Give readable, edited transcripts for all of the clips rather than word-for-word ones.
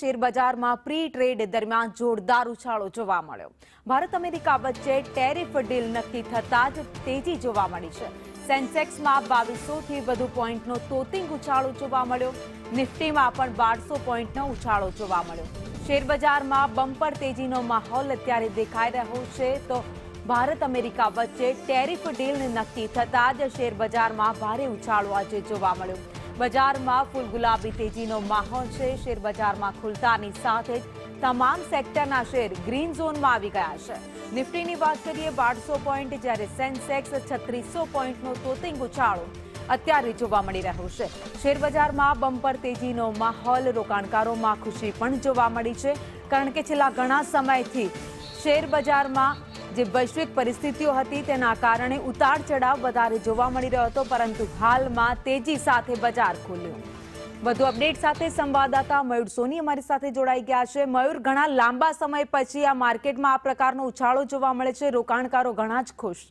Share બજારમાં pre trade દરમિયાન જોરદાર ઉછાળો જોવા મળ્યો। ભારત અમેરિકા વચ્ચે ટેરિફ ડીલ નક્કી થતાં જ તેજી જોવા મળી છે। સેન્સેક્સમાં 2200 થી વધુ પોઈન્ટનો તોતિંગ ઉછાળો જોવા મળ્યો। નિફ્ટીમાં પણ 1200 પોઈન્ટનો ઉછાળો જોવા મળ્યો। શેર બજારમાં બમ્પર તેજીનો માહોલ અત્યારે દેખાઈ રહ્યો છે। તો ભારત અમેરિકા વચ્ચે ટેરિફ ડીલ નક્કી થતાં જ શેર બજારમાં ભારે ઉછાળો આજે જોવા મળ્યો। બજારમાં ફૂલ ગુલાબી તેજીનો માહોલ છે। શેર બજારમાં ખુલતાની સાથે જ તમામ સેક્ટરના શેર ગ્રીન ઝોનમાં આવી ગયા છે। નિફ્ટીની વાત કરીએ 1200 પોઈન્ટ, જ્યારે સેન્સેક્સ 3600 પોઈન્ટનો તોતિંગ ઉછાળો અત્યારે જોવા મળી રહ્યો છે। શેર બજારમાં બમ્પર તેજીનો માહોલ, રોકાણકારોમાં ખુશી પણ જોવા મળી છે, કારણ કે છેલ્લા ઘણા સમયથી શેર બજારમાં જે વૈશ્વિક પરિસ્થિતિઓ હતી તેના કારણે ઉતાર ચઢાવ વધારે જોવા મળી રહ્યો હતો, પરંતુ હાલમાં તેજી સાથે બજાર ખુલ્યું। વધુ અપડેટ સાથે સંવાદદાતા મયુર સોની અમારી સાથે જોડાઈ ગયા છે। મયુર, ઘણા લાંબા સમય પછી આ માર્કેટમાં આ પ્રકારનો ઉછાળો જોવા મળે છે, રોકાણકારો ઘણા જ ખુશ।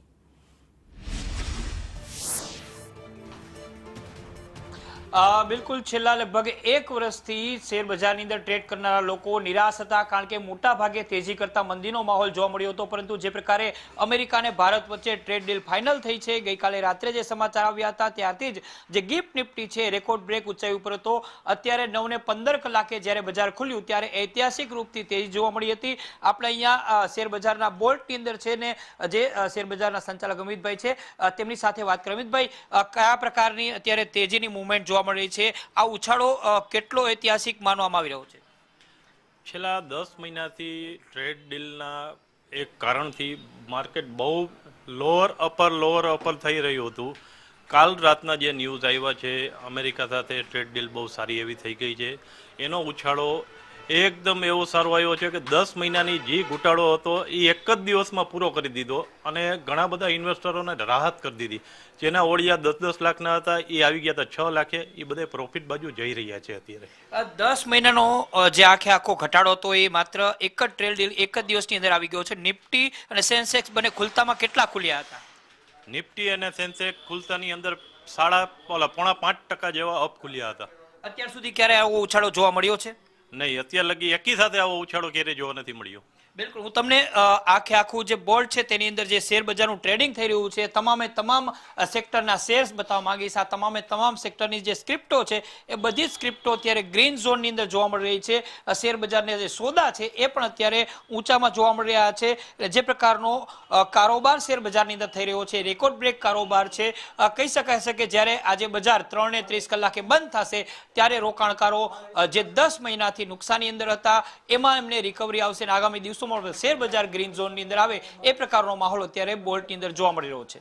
બિલકુલ છેલ્લા લગભગ 1 વર્ષથી શેર બજારની અંદર ટ્રેડ કરનારા લોકો નિરાશ હતા, કારણ કે મોટા ભાગે તેજી કરતા મંદીનો માહોલ જોવા મળ્યો હતો। પરંતુ જે પ્રકારે અમેરિકા અને ભારત વચ્ચે ટ્રેડ ડીલ ફાઇનલ થઈ છે, ગઈકાલે રાત્રે જે સમાચાર આવ્યા હતા ત્યારથી જ જે ગિફ્ટ નિફ્ટી છે રેકોર્ડ બ્રેક ઊંચાઈ ઉપર હતો। અત્યારે 9:15 કલાકે જ્યારે બજાર ખુલ્યું ત્યારે ઐતિહાસિક રૂપથી તેજી જોવા મળી હતી। આપણે અહીંયા શેર બજારના બોર્ડની અંદર છે ને જે શેર બજારના સંચાલક અમિતભાઈ છે તેમની સાથે વાત કરી। અમિતભાઈ, કયા પ્રકારની અત્યારે તેજીની મૂવમેન્ટ જોવા મળી છે? આ ઉછાળો કેટલો ઐતિહાસિક માનવામાં આવી રહ્યો છે? છેલ્લા 10 મહિનાથી ટ્રેડ ડીલના એક કારણથી માર્કેટ બહુ લોઅર અપર થઈ રહ્યું હતું। કાલ રાતના જે ન્યૂઝ આવ્યા છે અમેરિકા સાથે ટ્રેડ ડીલ બહુ સારી એવી થઈ ગઈ છે, એનો ઉછાળો એકદમ એવો સારો આવ્યો છે કે 10 મહિનાની જે ઘટાડો હતો એ એક જ દિવસમાં પૂરો કરી દીધો અને ઘણા બધા ઇન્વેસ્ટરોને રાહત કરી દીધી। જેના ઓળિયા 10-10 લાખના હતા એ આવી ગયા હતા 6 લાખે। એ બધા પ્રોફિટ બાજુ જઈ રહ્યા છે અત્યારે। 10 મહિનાનો જે આખો ઘટાડો હતો એ માત્ર એક જ ટ્રેડ ડીલ એક જ દિવસની અંદર આવી ગયો છે। નિફ્ટી અને સેન્સેક્સ બંને ખુલતામાં કેટલા ખુલ્યા હતા? નિફ્ટી અને સેન્સેક્સ ખુલતાની અંદર 4.5% જેવા અપ ખુલ્યા હતા। અત્યાર સુધી ક્યારે આવો ઉછાળો જોવા મળ્યો છે? નહીં, અત્યાર લગી એકી સાથે આવો ઉછાળો ક્યારે જોવા નથી મળ્યો। બિલકુલ, હું તમને આખું જે બોર્ડ છે તેની અંદર જે શેર બજારનું ટ્રેડિંગ થઈ રહ્યું છે તમામે તમામ સેક્ટરના શેર્સ બતાવવા માંગીશ। આ તમામે તમામ સેક્ટરની જે સ્ક્રિપ્ટો છે એ બધી જ સ્ક્રિપ્ટો અત્યારે ગ્રીન ઝોનની અંદર જોવા મળી રહી છે। શેર બજારના જે સોદા છે એ પણ અત્યારે ઊંચામાં જોવા મળી રહ્યા છે। જે પ્રકારનો કારોબાર શેર બજારની અંદર થઈ રહ્યો છે રેકોર્ડ બ્રેક કારોબાર છે। કહી શકાય છે કે જ્યારે આજે બજાર 3:30 કલાકે બંધ થશે ત્યારે રોકાણકારો જે 10 મહિનાથી નુકસાની અંદર હતા એમાં એમને રિકવરી આવશે અને આગામી દિવસો શેર બજાર ગ્રીન ઝોનની અંદર આવે એ પ્રકારનો માહોલ અત્યારે બોર્ડની અંદર જોવા મળી રહ્યો છે।